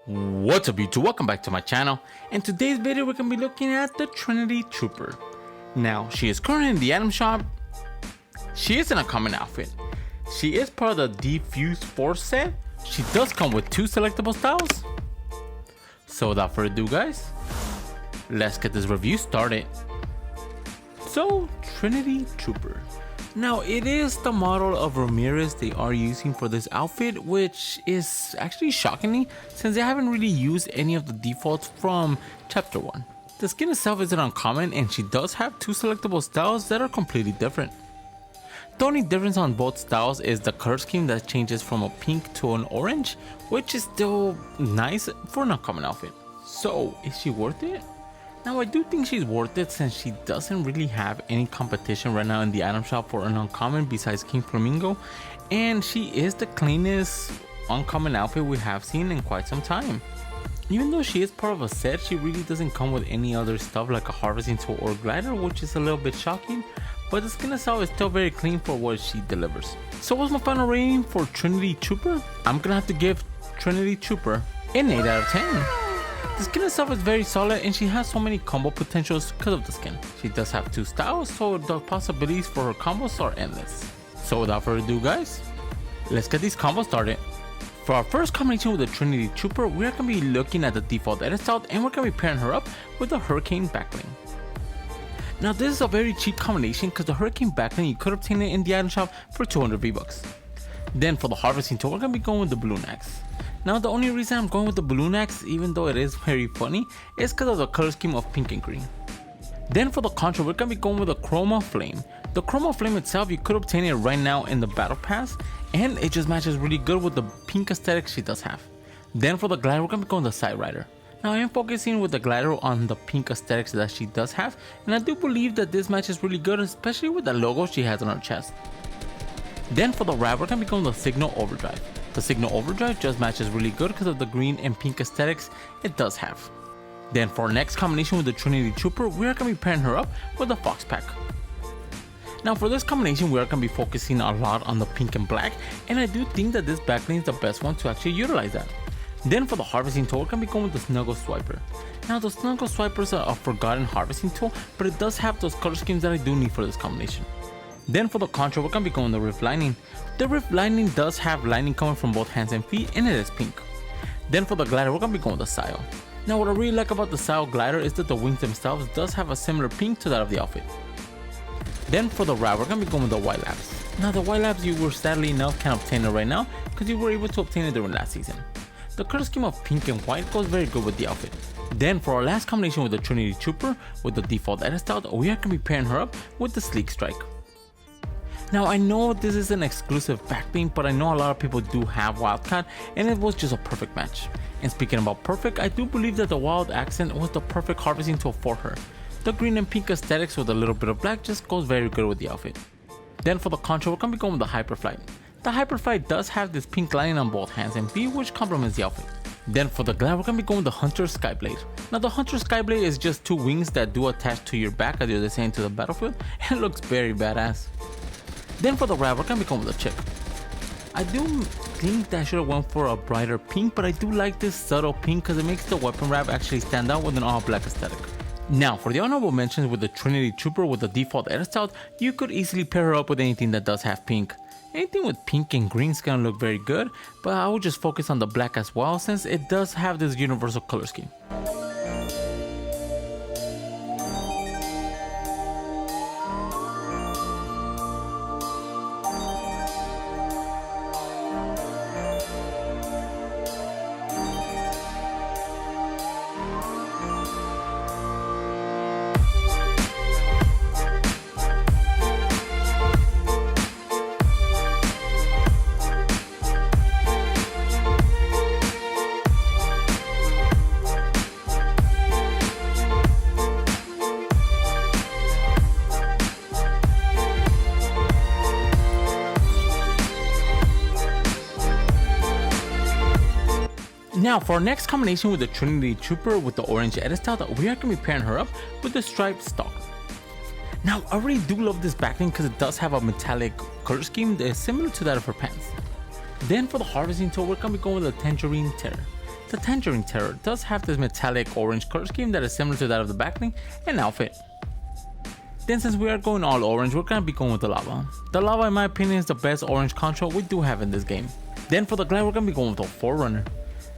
What's up YouTube, welcome back to my channel. In today's video we're going to be looking at the Trinity Trooper. Now she is currently in the item shop. She is in a common outfit. She is part of the Defuse Force set. She does come with 2 selectable styles. So without further ado guys, let's get this review started. So Trinity Trooper. Now it is the model of Ramirez they are using for this outfit, which is actually shockingly since they haven't really used any of the defaults from chapter 1. The skin itself isn't uncommon and she does have 2 selectable styles that are completely different. The only difference on both styles is the color scheme that changes from a pink to an orange, which is still nice for an uncommon outfit. So is she worth it? Now I do think she's worth it since she doesn't really have any competition right now in the item shop for an uncommon besides King Flamingo, and she is the cleanest uncommon outfit we have seen in quite some time. Even though she is part of a set, she really doesn't come with any other stuff like a harvesting tool or glider, which is a little bit shocking, but the skin itself is still very clean for what she delivers. So what's my final rating for Trinity Trooper? I'm gonna have to give Trinity Trooper an 8 out of 10. The skin itself is very solid and she has so many combo potentials because of the skin. She does have 2 styles, so the possibilities for her combos are endless. So without further ado guys, let's get these combos started. For our first combination with the Trinity Trooper, we are going to be looking at the default edit style and we're going to be pairing her up with the Hurricane backbling. Now this is a very cheap combination because the Hurricane backbling you could obtain it in the item shop for 200 V-Bucks. Then for the harvesting tool, we're going to be going with the balloon axe. Now the only reason I'm going with the balloon axe, even though it is very funny, is because of the color scheme of pink and green. Then for the contra, we're going to be going with the Chroma Flame. The Chroma Flame itself, you could obtain it right now in the battle pass, and it just matches really good with the pink aesthetic she does have. Then for the glider, we're going to be going with the Side Rider. Now I am focusing with the glider on the pink aesthetics that she does have, and I do believe that this matches really good, especially with the logo she has on her chest. Then for the wrap, we're going to be going with the Signal Overdrive. The Signal Overdrive just matches really good because of the green and pink aesthetics it does have. Then for our next combination with the Trinity Trooper, we are going to be pairing her up with the Fox Pack. Now for this combination, we are going to be focusing a lot on the pink and black, and I do think that this backbling is the best one to actually utilize that. Then for the harvesting tool, we're going to be going with the Snuggle Swiper. Now the Snuggle Swiper is a forgotten harvesting tool, but it does have those color schemes that I do need for this combination. Then for the contra, we're going to be going with the Rift Lightning. The Rift Lightning does have lightning coming from both hands and feet, and it is pink. Then for the glider, we're going to be going with the Sail. Now what I really like about the Sail glider is that the wings themselves does have a similar pink to that of the outfit. Then for the wrap, we're going to be going with the White Labs. Now the White Labs, you were sadly enough can't obtain it right now because you were able to obtain it during last season. The color scheme of pink and white goes very good with the outfit. Then for our last combination with the Trinity Trooper with the default edit style, we are going to be pairing her up with the Sleek Strike. Now I know this is an exclusive backbling, but I know a lot of people do have Wildcat and it was just a perfect match. And speaking about perfect, I do believe that the Wild Accent was the perfect harvesting tool for her. The green and pink aesthetics with a little bit of black just goes very good with the outfit. Then for the contra, we're going to be going with the Hyperflight. The Hyperflight does have this pink lining on both hands and feet, which complements the outfit. Then for the glide, we're going to be going with the Hunter Skyblade. Now the Hunter Skyblade is just 2 wings that do attach to your back as you're descending to the battlefield, and it looks very badass. Then for the wrap, we're going to be going with the Chip. I do think that I should have went for a brighter pink, but I do like this subtle pink because it makes the weapon wrap actually stand out with an all black aesthetic. Now for the honorable mentions with the Trinity Trooper with the default edit style, you could easily pair her up with anything that does have pink. Anything with pink and green is going to look very good, but I will just focus on the black as well since it does have this universal color scheme. Now for our next combination with the Trinity Trooper with the orange edit style, we are going to be pairing her up with the Striped Stalker. Now I really do love this backbling because it does have a metallic color scheme that is similar to that of her pants. Then for the harvesting tool, we're going to be going with the Tangerine Terror. The Tangerine Terror does have this metallic orange color scheme that is similar to that of the backlink and outfit. Then since we are going all orange, we're gonna be going with the Lava. The Lava in my opinion is the best orange control we do have in this game. Then for the glide we're gonna be going with the Forerunner.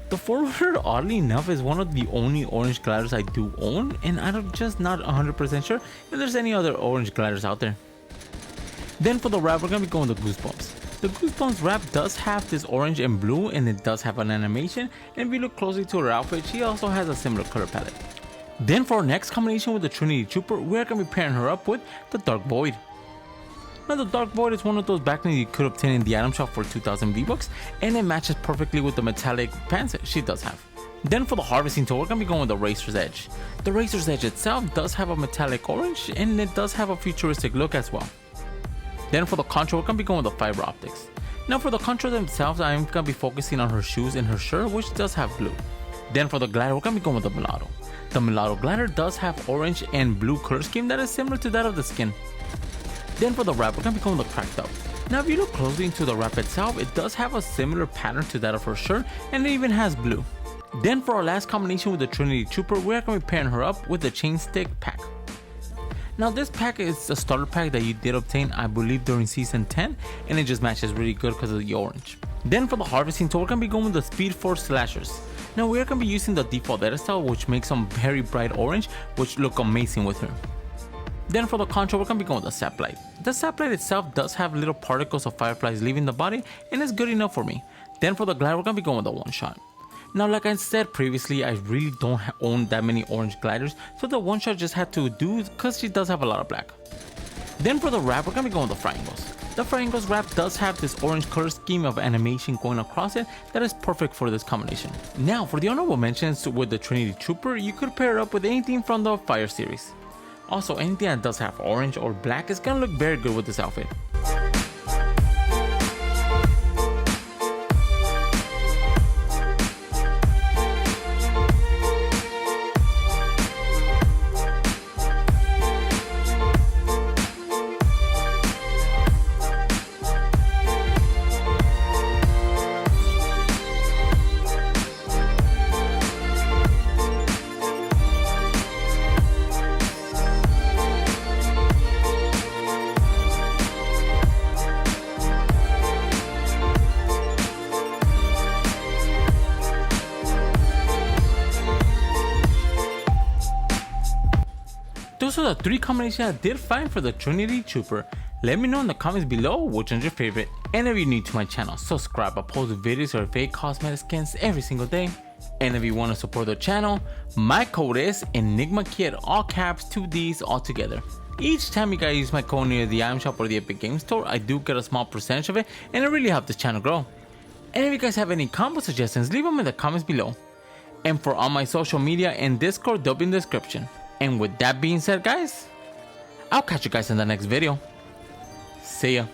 The Forerunner, oddly enough, is one of the only orange gliders I do own, and I'm just not 100% sure if there's any other orange gliders out there. Then for the wrap we're gonna be going with the Goosebumps. The Goosebumps wrap does have this orange and blue, and it does have an animation, and if you look closely to her outfit, she also has a similar color palette. Then for our next combination with the Trinity Trooper, we're going to be pairing her up with the Dark Void. Now the Dark Void is one of those backlinks you could obtain in the item shop for 2000 V-Bucks, and it matches perfectly with the metallic pants she does have. Then for the Harvesting Tool, we're going to be going with the Racer's Edge. The Racer's Edge itself does have a metallic orange, and it does have a futuristic look as well. Then for the Contra, we're going to be going with the Fiber Optics. Now for the Contra themselves, I'm going to be focusing on her shoes and her shirt, which does have blue. Then for the Glider, we're going to be going with the Mulatto. The Mulatto glider does have orange and blue color scheme that is similar to that of the skin. Then for the wrap, we're going to be going with the Cracked Up. Now if you look closely into the wrap itself, it does have a similar pattern to that of her shirt, and it even has blue. Then for our last combination with the Trinity Trooper, we're going to be pairing her up with the Chain Stick pack. Now this pack is a starter pack that you did obtain, I believe, during season 10, and it just matches really good because of the orange. Then for the Harvesting Tool, we're going to be going with the Speed Force Slashers. Now we are going to be using the default edit style, which makes them very bright orange, which look amazing with her. Then for the Contra, we're going to be going with the Saplight. The Saplight itself does have little particles of fireflies leaving the body, and it's good enough for me. Then for the Glide, we're going to be going with the One Shot. Now like I said previously, I really don't own that many orange gliders, so the One Shot just had to do because she does have a lot of black. Then for the wrap, we're going to be going with the Triangles. The Triangles wrap does have this orange color scheme of animation going across it that is perfect for this combination. Now for the honorable mentions with the Trinity Trooper, you could pair it up with anything from the Fire series. Also anything that does have orange or black is going to look very good with this outfit. Those are the 3 combinations I did find for the Trinity Trooper. Let me know in the comments below which one's your favorite. And if you're new to my channel, subscribe. I post videos or fake cosmetic skins every single day. And if you want to support the channel, my code is ENIGMAKIDD, all caps, 2 Ds all together. Each time you guys use my code near the item shop or the Epic Game Store, I do get a small percentage of it, and it really helps this channel grow. And if you guys have any combo suggestions, leave them in the comments below. And for all my social media and Discord, they'll be in the description. And with that being said, guys, I'll catch you guys in the next video. See ya.